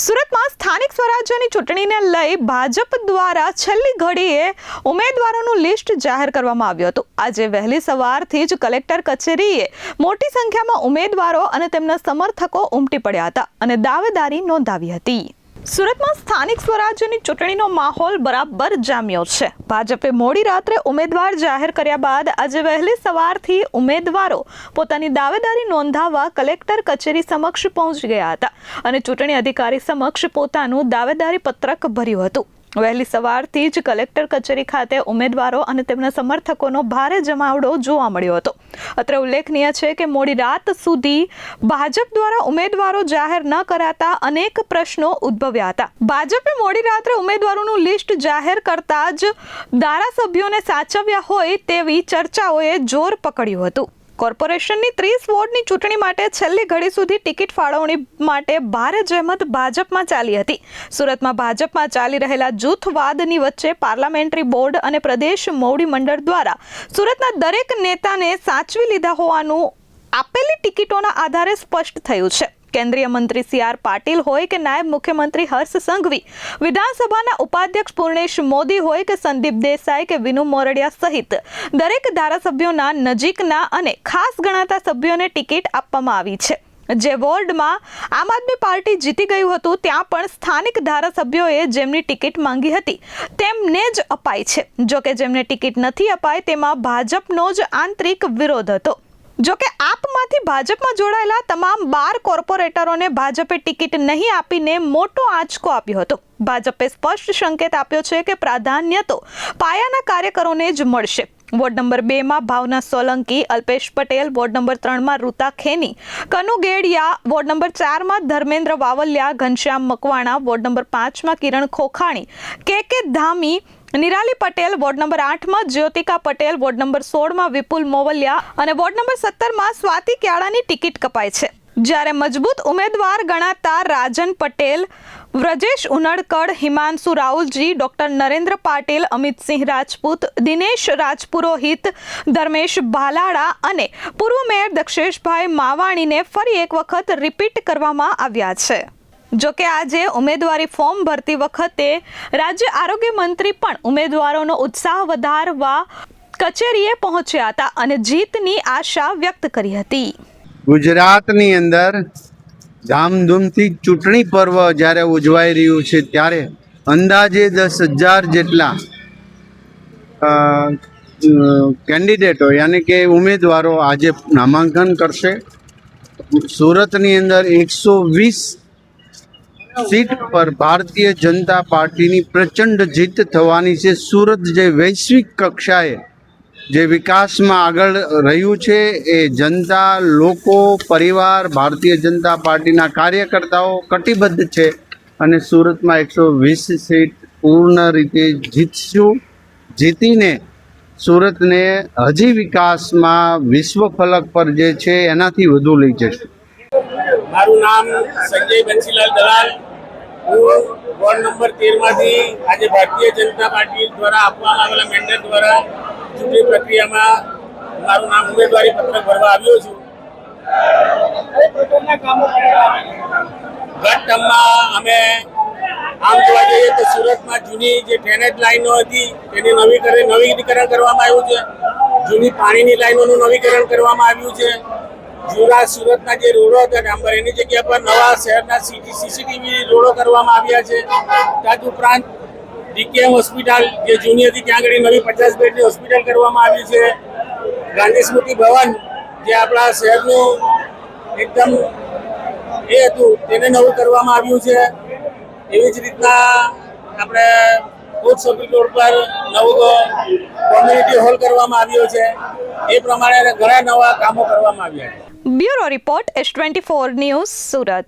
સુરતમાં સ્થાનિક સ્વરાજ્યની ચૂંટણીને લઈ ભાજપ દ્વારા છેલ્લી ઘડીએ ઉમેદવારોનું લિસ્ટ જાહેર કરવામાં આવ્યું હતું। આજે વહેલી સવારથી જ કલેક્ટર કચેરીએ મોટી સંખ્યામાં ઉમેદવારો અને તેમના સમર્થકો ઉમટી પડ્યા હતા અને દાવેદારી નોંધાવી હતી। સુરતમાં સ્થાનિક સ્વરાજ્યની ચૂંટણીનો માહોલ બરાબર જામ્યો છે। ભાજપે મોડી રાત્રે ઉમેદવાર જાહેર કર્યા બાદ આજે વહેલી સવારથી ઉમેદવારો પોતાની દાવેદારી નોંધાવવા કલેક્ટર કચેરી સમક્ષ પહોંચી ગયા હતા અને ચૂંટણી અધિકારી સમક્ષ પોતાનું દાવેદારી પત્રક ભર્યું હતું। વહેલી સવારથી જ કલેક્ટર કચેરી ખાતે ઉમેદવારો અને તેમના સમર્થકોનો ભારે જમાવડો જોવા મળ્યો હતો। અત્રે ઉલ્લેખનીય છે કે મોડી રાત સુધી ભાજપ દ્વારા ઉમેદવારો જાહેર ન કરાતા અનેક પ્રશ્નો ઉદ્ભવ્યા હતા। ભાજપે મોડી રાત્રે ઉમેદવારોનું લિસ્ટ જાહેર કરતા જ ધારાસભ્યોને સાચવ્યા હોય તેવી ચર્ચાઓએ જોર પકડ્યું હતું। કોર્પોરેશનની 30 વોર્ડની ચૂંટણી માટે છેલ્લી ઘડી સુધી ટિકિટ ફાળવણી માટે ભારે જહેમત ભાજપમાં ચાલી હતી। સુરતમાં ભાજપમાં ચાલી રહેલા જૂથવાદની વચ્ચે પાર્લામેન્ટરી બોર્ડ અને પ્રદેશ મોવડી મંડળ દ્વારા સુરતના દરેક નેતાને સાચવી લીધા હોવાનું આપેલી ટિકિટોના આધારે સ્પષ્ટ થયું છે। કેન્દ્રીય મંત્રી CR પાટીલ હોય કે નાયબ મુખ્યમંત્રી હર્ષ સંઘવી, વિધાનસભાના ઉપાધ્યક્ષ પૂર્ણેશ મોદી હોય કે સંદીપ દેસાઈ કે વિનુ મોરડિયા સહિત દરેક ધારાસભ્યોના નજીકના અને ખાસ ગણાતા સભ્યોને ટિકિટ આપવામાં આવી છે। જે વોર્ડમાં આમ આદમી પાર્ટી જીતી ગયું હતું ત્યાં પણ સ્થાનિક ધારાસભ્યોએ જેમની ટિકિટ માંગી હતી તેમને જ અપાઈ છે। જોકે જેમને ટિકિટ નથી અપાઈ તેમાં ભાજપનો જ આંતરિક વિરોધ હતો। જોકે આપમાંથી ભાજપમાં જોડાયેલા તમામ 12 કોર્પોરેટરોને ભાજપે ટિકિટ નહીં આપીને મોટો આંચકો આપ્યો હતો। ભાજપે સ્પષ્ટ સંકેત આપ્યો છે કે પ્રાધાન્ય તો પાયાના કાર્યકરોને જ મળશે। વોર્ડ નંબર 2 માં ભાવના સોલંકી, અલ્પેશ પટેલ, વોર્ડ નંબર 3 માં રૂતા ખેની, કનુ ગેડિયા, વોર્ડ નંબર 4 માં ધર્મેન્દ્ર વાવલિયા, ઘનશ્યામ મકવાણા, વોર્ડ નંબર 5 માં કિરણ ખોખાણી, કે ધામી, નિરાલી પટેલ, વોર્ડ નંબર 8 માં જ્યોતિકા પટેલ, વોર્ડ નંબર 16 માં વિપુલ મોવલિયા અને વોર્ડ નંબર 17 માં સ્વાતિ ક્યાળાની ટિકિટ કપાઈ છે। જ્યારે મજબૂત ઉમેદવાર ગણાતા રાજન પટેલ, વ્રજેશ ઉનડકડ, હિમાંશુ રાહુલજી, ડોક્ટર નરેન્દ્ર પાટીલ, અમિતસિંહ રાજપૂત, દિનેશ રાજપુરોહિત, ધર્મેશ ભાલાડા અને પૂર્વ મેયર દક્ષેશભાઈ માવાણીને ફરી એક વખત રિપીટ કરવામાં આવ્યા છે। જોકે આજે ઉમેદવારી ફોર્મ ભરતી વખતે રાજ્ય આરોગ્ય મંત્રી પણ ઉમેદવારોનો ઉત્સાહ વધારવા કચેરીએ પહોંચ્યા હતા અને જીતની આશા વ્યક્ત કરી હતી। ગુજરાતની અંદર ધામધૂમથી ચૂંટણી પર્વ જ્યારે ઉજવાઈ રહ્યું છે ત્યારે અંદાજે 10,000 જેટલા કેન્ડિડેટો યાની કે ઉમેદવારો આજે નામાંકન કરશે। સુરતની અંદર 120 સીટ પર ભારતીય જનતા પાર્ટીની પ્રચંડ જીત થવાની છે। સુરત જે વૈશ્વિક કક્ષાએ જે વિકાસમાં આગળ રહ્યું છે એ જનતા, લોકો, પરિવાર, ભારતીય જનતા પાર્ટીના કાર્યકર્તાઓ કટિબદ્ધ છે અને સુરતમાં 120 સીટ પૂર્ણ રીતે જીતશું। જીતીને સુરતને હજી વિકાસમાં વિશ્વ ફલક પર જે છે એનાથી વધુ લઈ જશું। મારું નામ સંજય બંસીલાલ દલાલ, હું વોર્ડ નંબર 13 માંથી આજે ભારતીય જનતા પાર્ટી દ્વારા આપવામાં આવેલા મેન્ડેટ દ્વારા ચૂંટણી પ્રક્રિયામાં મારું નામ ઉમેદવારી પત્રક ભરવા આવ્યો છું। ગત ટર્મમાં અમે આમ જોવા જઈએ તો સુરતમાં જૂની જે ડ્રેનેજ લાઈનો હતી તેની નવીકરણ કરવામાં આવ્યું છે। જૂની પાણીની લાઈનોનું નવીકરણ કરવામાં આવ્યું છે। જૂના સુરતના જે રોડો હતા ડાંબર એની જગ્યા પર નવા શહેરના CCTV રોડો કરવામાં આવ્યા છે। તદ ઉપરાંત DKM હોસ્પિટલ જે જૂની હતી ત્યાં આગળ નવી 50 બેડની હોસ્પિટલ કરવામાં આવી છે। ગાંધી સ્મૃતિ ભવન જે આપણા શહેરનું એકદમ એ હતું તેને નવું કરવામાં આવ્યું છે। એવી જ રીતના આપણે કોચ સર્કલ રોડ પર નવો કોમ્યુનિટી હોલ કરવામાં આવ્યો છે। એ પ્રમાણે ઘણા નવા કામો કરવામાં આવ્યા છે। Bureau report S24 news Surat.